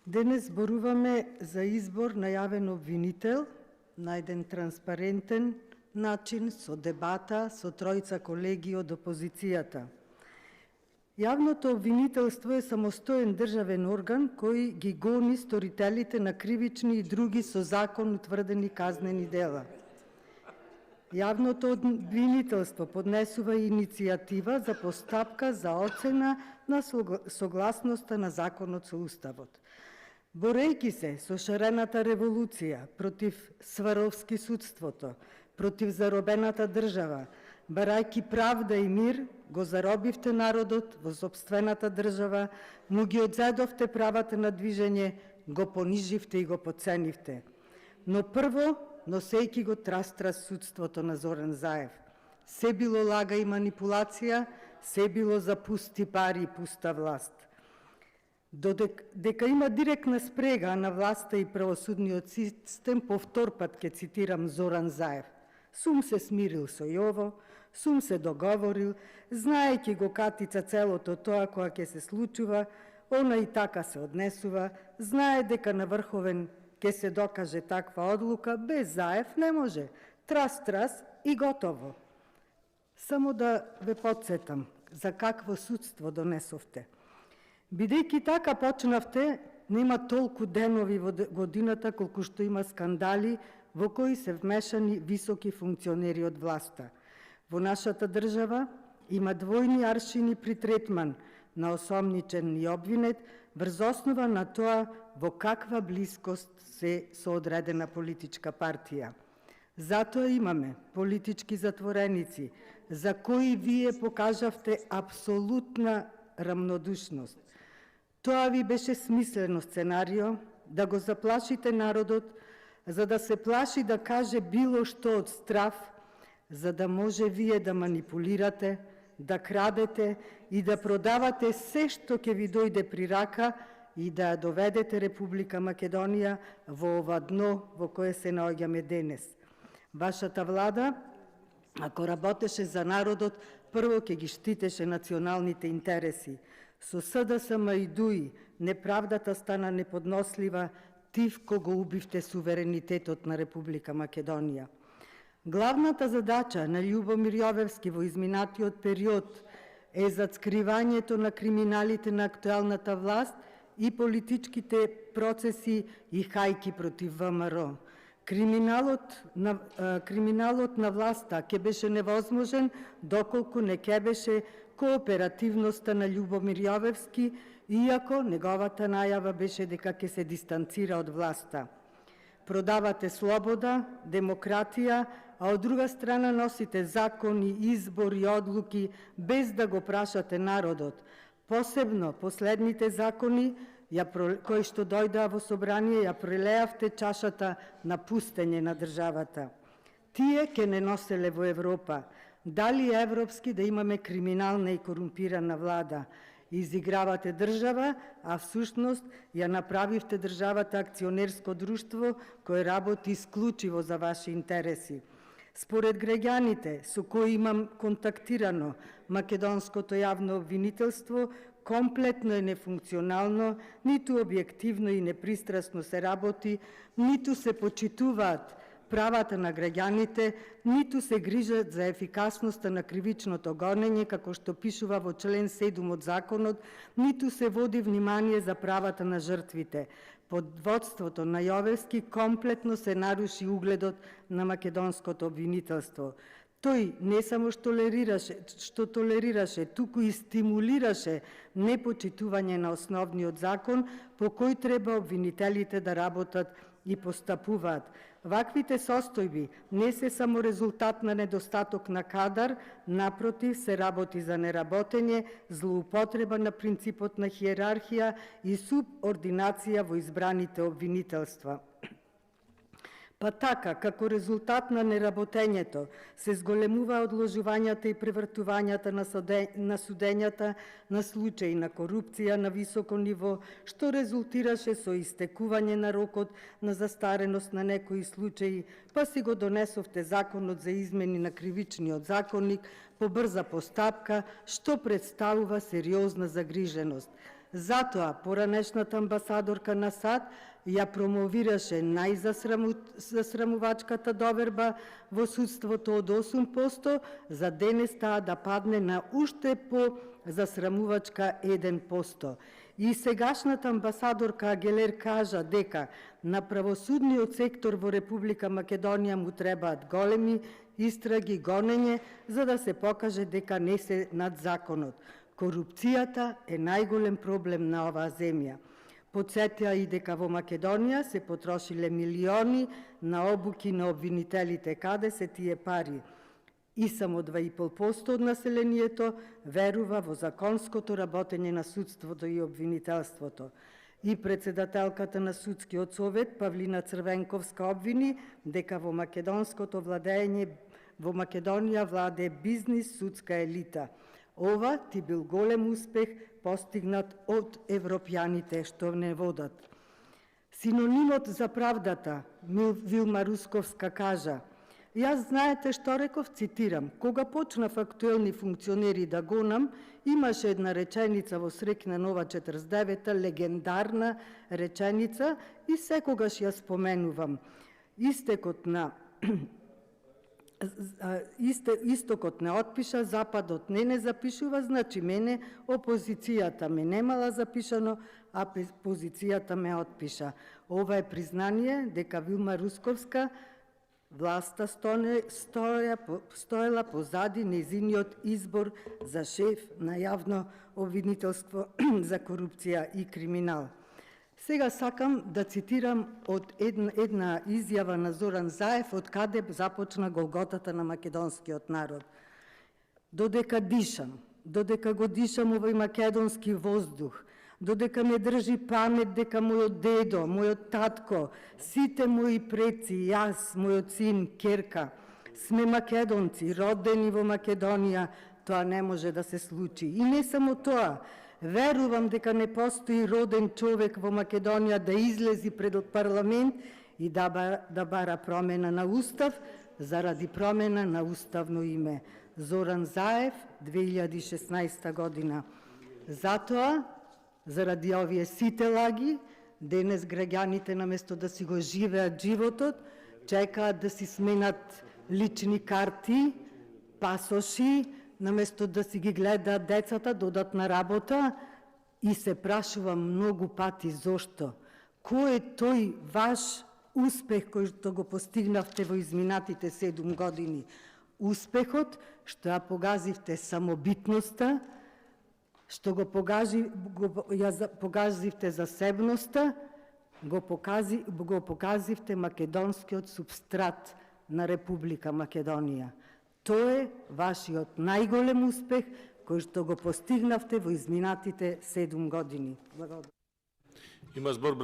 Денес зборуваме за избор на јавен обвинител на еден транспарентен начин, со дебата, со тројца колеги од опозицијата. Јавното обвинителство е самостоен државен орган кој ги гони сторителите на кривични и други со закон утврдени казнени дела. Јавното обвинителство поднесува иницијатива за постапка за оцена на согласноста на законот со Уставот. Борејќи се со шарената револуција, против сваровски судството, против заробената држава, барајќи правда и мир, го заробивте народот во сопствената држава, му ги одзедовте правата на движење, го пониживте и го подценивте. Но прво, носејќи го трас-трас судството на Зоран Заев. Се било лага и манипулација, се било за пусти пари и пуста власт. Дека има директна спрега на власта и правосудниот систем, по втор пат ке цитирам Зоран Заев. Сум се смирил со Јово, сум се договорил, знаејќи го катица целото тоа која ќе се случува, она и така се однесува, знае дека на врховен ке се докаже таква одлука, без Заев не може. Трас-трас и готово. Само да ве подсетам за какво судство донесовте. Бидејќи така почнавте, нема толку денови во годината колку што има скандали во кои се вмешани високи функционери од власта. Во нашата држава има двојни аршини при третман на осомничен и обвинет врз основа на тоа во каква блискост се со одредена политичка партија. Затоа имаме политички затвореници, за кои вие покажавте апсолутна рамнодушност. Тоа ви беше смислено сценарио да го заплашите народот, за да се плаши да каже било што од страв, за да може вие да манипулирате, да крадете и да продавате се што ќе ви дојде при рака и да ја доведете Република Македонија во ова дно во кое се наоѓаме денес. Вашата влада, ако работеше за народот, прво ќе ги штитеше националните интереси. Со СДСМ и ДУИ неправдата стана неподнослива, тивко го убивте суверенитетот на Република Македонија. Главната задача на Љубомир Јовевски во изминатиот период е зацкривањето на криминалите на актуелната власт и политичките процеси и хајки против ВМРО. Криминалот на власта ќе беше невозможен доколку не ќе беше кооперативноста на Љубомир Јовевски, иако неговата најава беше дека ќе се дистанцира од власта. Продавате слобода, демократија, а од друга страна носите закони, избори, одлуки, без да го прашате народот. Посебно последните закони, кои што дојдоа во собрание, ја прелеавте чашата на пустење на државата. Тие ке не носеле во Европа. Дали европски да имаме криминална и корумпирана влада? Изигравате држава, а всушност ја направивте државата акционерско друштво кое работи исклучиво за ваши интереси. Според граѓаните со кои имам контактирано, македонското јавно обвинителство комплетно е нефункционално, ниту објективно и непристрасно се работи, ниту се почитуваат правата на граѓаните, ниту се грижат за ефикасноста на кривичното гонење, како што пишува во член 7 од законот, ниту се води внимание за правата на жртвите. Под водството на Јовевски комплетно се наруши угледот на македонското обвинителство. Тој не само што толерираше, туку и стимулираше непочитување на основниот закон по кој треба обвинителите да работат и постапуваат. Ваквите состојби не се само резултат на недостаток на кадар, напротив се работи за неработење, злоупотреба на принципот на хиерархија и субординација во избраните обвинителства. Па така, како резултат на неработењето, се зголемува одложувањата и превртувањата на судењата на случаи на корупција на високо ниво, што резултираше со истекување на рокот на застареност на некои случаи, па си го донесовте законот за измени на кривичниот законник по брза постапка, што представува сериозна загриженост. Затоа, поранешната амбасадорка на САД ја промовираше најзасрамувачката доверба во судството од 8%, за денес таа да падне на уште по засрамувачка 1%. И сегашната амбасадорка Агелер кажа дека на правосудниот сектор во Република Македонија му требаат големи истраги, гонење, за да се покаже дека не се над законот. Корупцијата е најголем проблем на оваа земја. Подсетија и дека во Македонија се потрошиле милиони на обуки на обвинителите. Каде се тие пари? И само 2,5% од населението верува во законското работење на судството и обвинителството. И председателката на Судскиот совет Павлина Црвенковска обвини дека во македонското владење во Македонија владее бизнис судска елита. Ова ти бил голем успех постигнат од европјаните што не водат. Синонимот за правдата, Вилма Русковска кажа: "Јас знаете што реков, цитирам, кога почнав актуелни функционери да гонам, имаше една реченица во Срекна Нова 49-та, легендарна реченица и секогаш ја споменувам. Истокот не отпиша, Западот не запишува, значи мене опозицијата ме немала запишано, а позицијата ме отпиша." Ова е признание дека Вилма Русковска власта стоела позади незиниот избор за шеф на јавно обвинителство за корупција и криминал. Сега сакам да цитирам од една изјава на Зоран Заев од каде започна голготата на македонскиот народ. "Додека дишам, додека го дишам овој македонски воздух, додека ме држи памет дека мојот дедо, мојот татко, сите мои предци, јас, мојот син, ќерка, сме македонци, родени во Македонија, тоа не може да се случи. И не само тоа, верувам дека не постои роден човек во Македонија да излези пред парламент и да бара промена на устав заради промена на уставно име." Зоран Заев, 2016 година. Затоа, заради овие сите лаги, денес граѓаните наместо да си го живеат животот, чекаат да си сменат лични карти, пасоши, наместо да си ги гледаат децата, додат на работа, и се прашувам многу пати зошто. Кој е тој ваш успех кој што го постигнавте во изминатите 7 години? Успехот што ја погазивте самобитноста, што го погазивте засебноста, го показивте македонскиот субстрат на Република Македонија. Тоа е вашиот најголем успех кој што го постигнавте во изминатите 7 години. Благодарам. Има збор